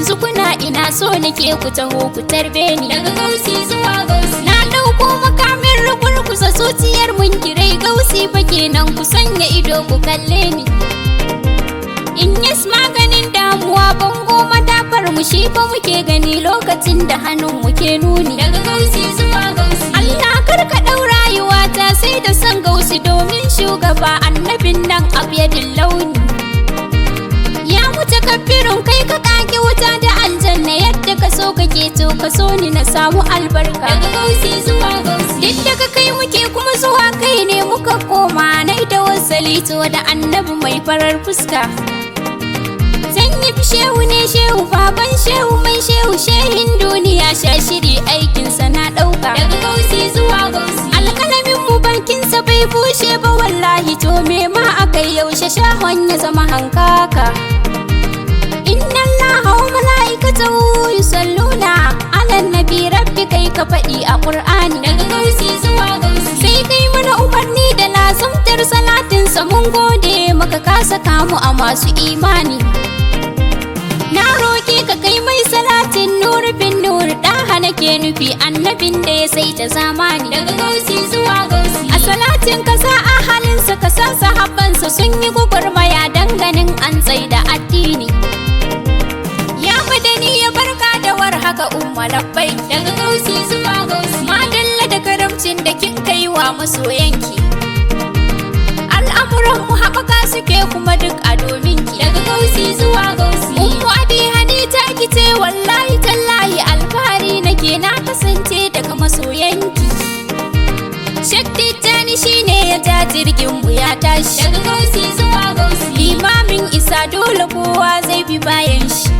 yanzu kuna ina so nake ku taho ku tarbe ni. Daga Gausi zuwa Gausi na dauko makamin rugurguza zuciyar munkirai. Gausi fa kenan ku sanya ido ku kalle ni. In yes maganin damuwa bango madafar mu shi fa muke gani lokacin da hannun muke nuni. Daga Gausi zuwa Gausi Allah karka dau rayuwata sai da san Gausi domin shugaba annabin nan abyadin launi. Ya mutakabbirin kai ka kage wuta da aljanna yadda ka so kake to ka so ni na samu albarka. Daga Gausi zuwa Gausi duk daga kai muke kuma zuwa kai ne muka koma. Nai da wasali to da annabi mai farar fuska. Shehu ne shehu baban shehu mai shehu shehin duniya sha shiri aikinsa na ɗauka. Daga Gausi zuwa Gausi alƙalamin mu bakinsa bai bushe ba wallahi to me ma akai yaushe shahon ya zama hankaka. Inna Allaha wa mala'ikatahu yusalluna ala nabi rabbi kai ka faɗi a Qur'ani. Daga Gausi zuwa Gausi sai kai mana umarni da lazumtar salatinsa mun gode maka ka saka mu a masu imani. Na roƙe ka kai mai salatin nur bin nur ɗaha nake nufi annabin da ya saita zamani. Daga Gausi zuwa Gausi a salatin ka sa a halinsa ka sa sahabbansa sun yi gwagwarmaya danganin an tsaida addini. Ya madani ya barka da war haka umma labbai. Daga Gausi zuwa Gausi madalla da karamcin da kin kai wa masoyanki. Al'amuran mu haɓaka suke kuma duk a domin ki. Daga Gausi zuwa Gausi ummu abi hadita kice wallahi tallahi alfahari nake na kasance daga masoyanki. Shakti tani shine ya ja jirgin mu ya tashi. Daga Gausi zuwa Gausi limamin isa dole kowa zai bi bayan shi.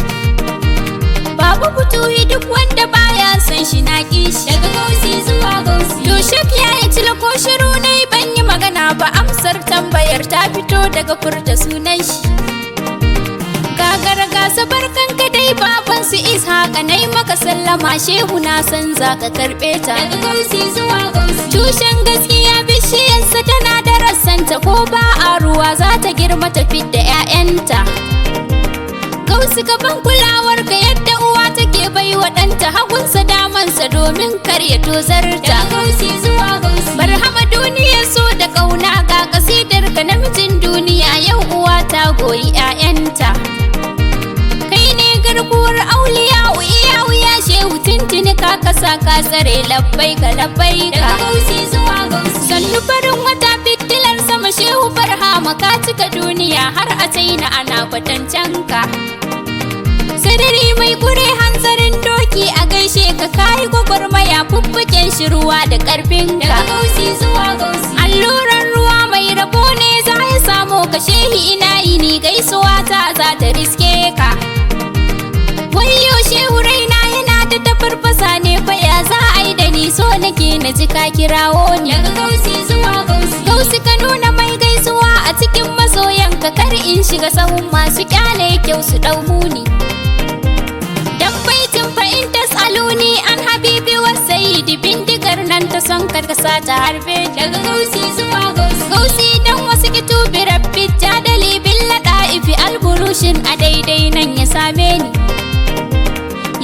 Babu butuhi duk wanda baya san shi na kishi. Daga Gausi zuwa Gausi to shak ya yi tilako shiru nai ban yi magana ba amsar tambayar ta fito daga furta sunan shi. Gagara gasa barkan ka dai baban su Ishaka nai maka sallama shehu na san zaka karbe ta. Daga Gausi zuwa Gausi tushen gaskiya bishiyarsa tana da rassanta ko ba a ruwa za ta girma ta fidda 'ya'yanta. Gausi gaban kulawar ka yadda uwa take bai wa ɗanta hagunsa damansa domin kar ya tozarta. Daga Gausi zuwa Gausi barhama duniyar so da ƙauna ga kasidar ka namijin duniya yau uwa ta goyi 'ya'yanta. Kai ne garkuwar auliya iya wuya shehu tuntuni ka kasa ka tsare labbai ka labbai ka. Daga Gausi zuwa Gausi sannu farin wata fitilar sama shehu barhama ka cika duniya har a taina ana kwatancan ka. Sarari mai kure hanzarin doki a gaishe ka kayi gwagwarmaya fuffuken shi ruwa da karfin ka. Daga Gausi zuwa Gausi alluran ruwa mai rabo ne za ya samo ka shehi ina yi ni gaisuwa ta za ta riske ka. Wayyo shehu raina yana ta tafarfasa ne fa ya za a yi da ni so nake na ji ka kirawo ni. Daga Gausi zuwa Gausi Gausi ka nuna mai gaisuwa a cikin masoyanka kar in shiga sahun masu kyale kyau su dau muni. Aluni an habibi wa sayidi bindigar nan ta son karkasa ta harbe. Daga Gausi zuwa Gausi Gausi dan wasu kitubi rabbi jadali billa da'ifi alburushin a daidai nan ya same ni.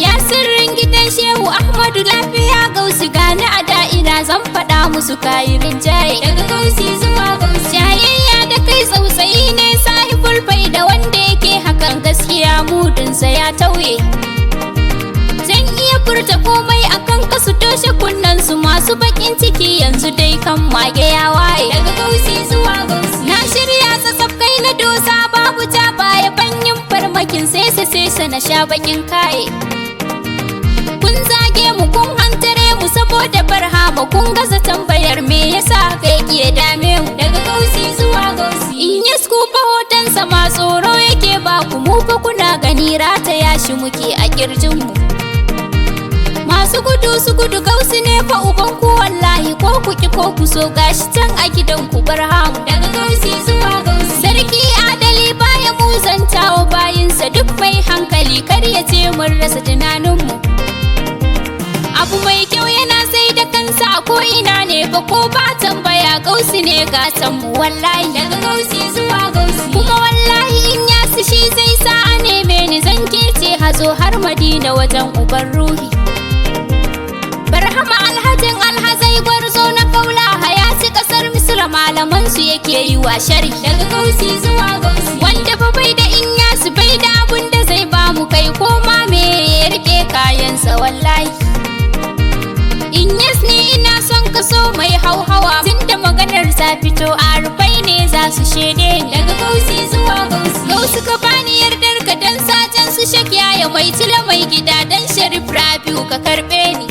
Ya sirrin gidan shehu Ahmadu lafiya Gausi gani a da'ira zan faɗa musu kayi rinjaye. Daga Gausi zuwa Gausi jayayya da kai tsautsayi ne sahibul faida wanda yake hakan gaskiya mudunsa ya tauye. Zan iya furta komai akan kasu toshe kunnen su masu bakin ciki yanzu dai kan mage ya waye. Daga Gausi zuwa Gausi na shirya sassaf kai na dosa babu ta baya banyin farmakin sai na sha bakin kaye. Kun zage mu kun hantare mu saboda barhama kun gaza tambayar me yasa kai ke dame mu. Daga Gausi zuwa Gausi in ya skupa hotonsa ma tsoro yake ba ku mu fa kuna gani rataya shi muke a kirjin mu. Masu gudu su gudu Gausi ne fa uban ku wallahi ko ku ki ko ku so gashi can a gidan ku barhamu. Daga Gausi zuwa Gausi sarki adali baya muzantawa bayinsa duk mai hankali kar ya ce mun rasa tunaninmu. Abu mai kyau yana sai da kansa a ko ina ne fa ko ba tambaya Gausi ne gatan mu wallahi. Daga Gausi zuwa Gausi kuma wallahi in ya shi zai sa a neme ni zan kece zo har Madina wajen uban ruhi. Barhama alhajin alhazai gwarzo na kaula hayati kasar Misra malaman su yake yi wa shari. Daga Gausi zuwa Gausi wanda fa bai da inyasu bai da abun da zai bamu kai ko ma me ya rike kayansa wallahi. Inyas ne ina son ka so mai hauhawa tunda maganar ta fito a rufai ne za su shede ni. Daga Gausi zuwa Gausi Gausi ka bani yardar ka dan sajan su shakiya ya mai tila mai gida dan Sharif Rabiu ka karbe ni.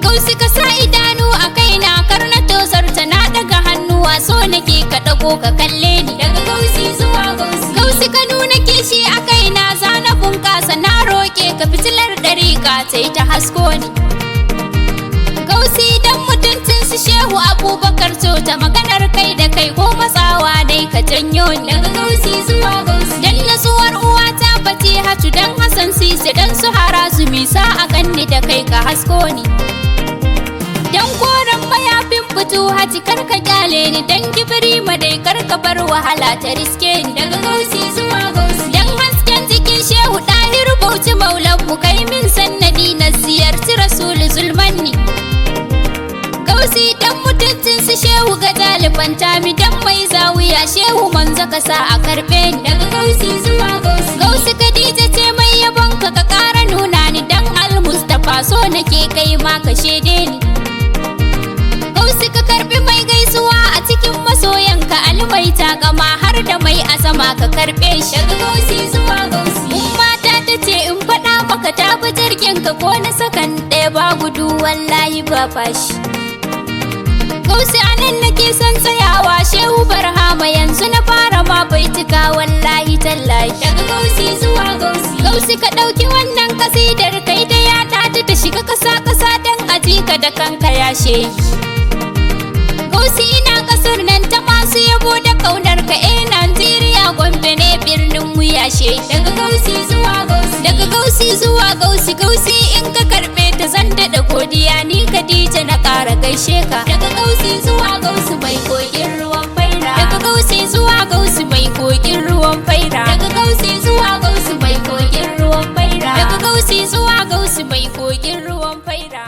Gausi ka sa idanu a kaina kar na tozarta na daga hannuwa so nake ka dago ka kalle ni. Daga Gausi zuwa Gausi Gausi ka nuna kishi a kaina za na bunkasa na roke ka fitilar dariƙa ta yi ta hasko ni. Gausi dan mutuncin su Shehu Abubakar to ta maganar kai da kai ko matsawa dai ka janyo ni. Daga Gausi zuwa Gausi dan nasuwar uwata Fatihatu dan Hassan Sisi dan su Harazumi sa a ganni da kai ka hasko ni. Dan koren mayafin fito haji karka kyale ni dan gibiri dai karka bar wahala ta riske ni. Daga Gausi zuwa Gausi dan hasken jikin Shehu Dahir Bauchi maulan mu kai min sannadi na ziyarci Rasul Zulmanni. Gausi dan mutuncin su Shehu ga dalibanta mi dan mai zawiya Shehu manzo ka sa a karbe ni. Daga Gausi zuwa Gausi Gausi Khadija ce mai yabon ka ka kara nuna ni dan Al-Mustafa so nake kai ma ka shede ni. Gausi ka karbi mai gaisuwa a cikin masoyanka almai takama har da mai azama ka karbe shi. Daga Gausi zuwa Gausi ummata ta ce in faɗa maka ta bi jirgin ka ko na sakan ɗaya ba gudu wallahi ba fashi. Gausi anan nake son tsayawa Shehu Barhama yanzu na fara ma baitika wallahi tallahi. Daga Gausi zuwa Gausi Gausi ka ɗauki wannan kasidar kai da ya ta shiga ƙasa dan ajika da kanka ya shehi. Gausi ina kasar nan ta masu yabo da kaunar ka Najeriya Gombe ne birnin mu yashe. Daga Gausi zuwa Gausi daga Gausi zuwa Gausi Gausi in ka karbe ta zan daɗa godiya ni Khadija na ƙara gaishe ka. Daga Gausi zuwa Gausi mai kogin ruwan faira. Daga Gausi zuwa Gausi mai kogin ruwan faira. Daga Gausi zuwa Gausi mai kogin ruwan faira. Daga Gausi zuwa Gausi mai kogin ruwan faira.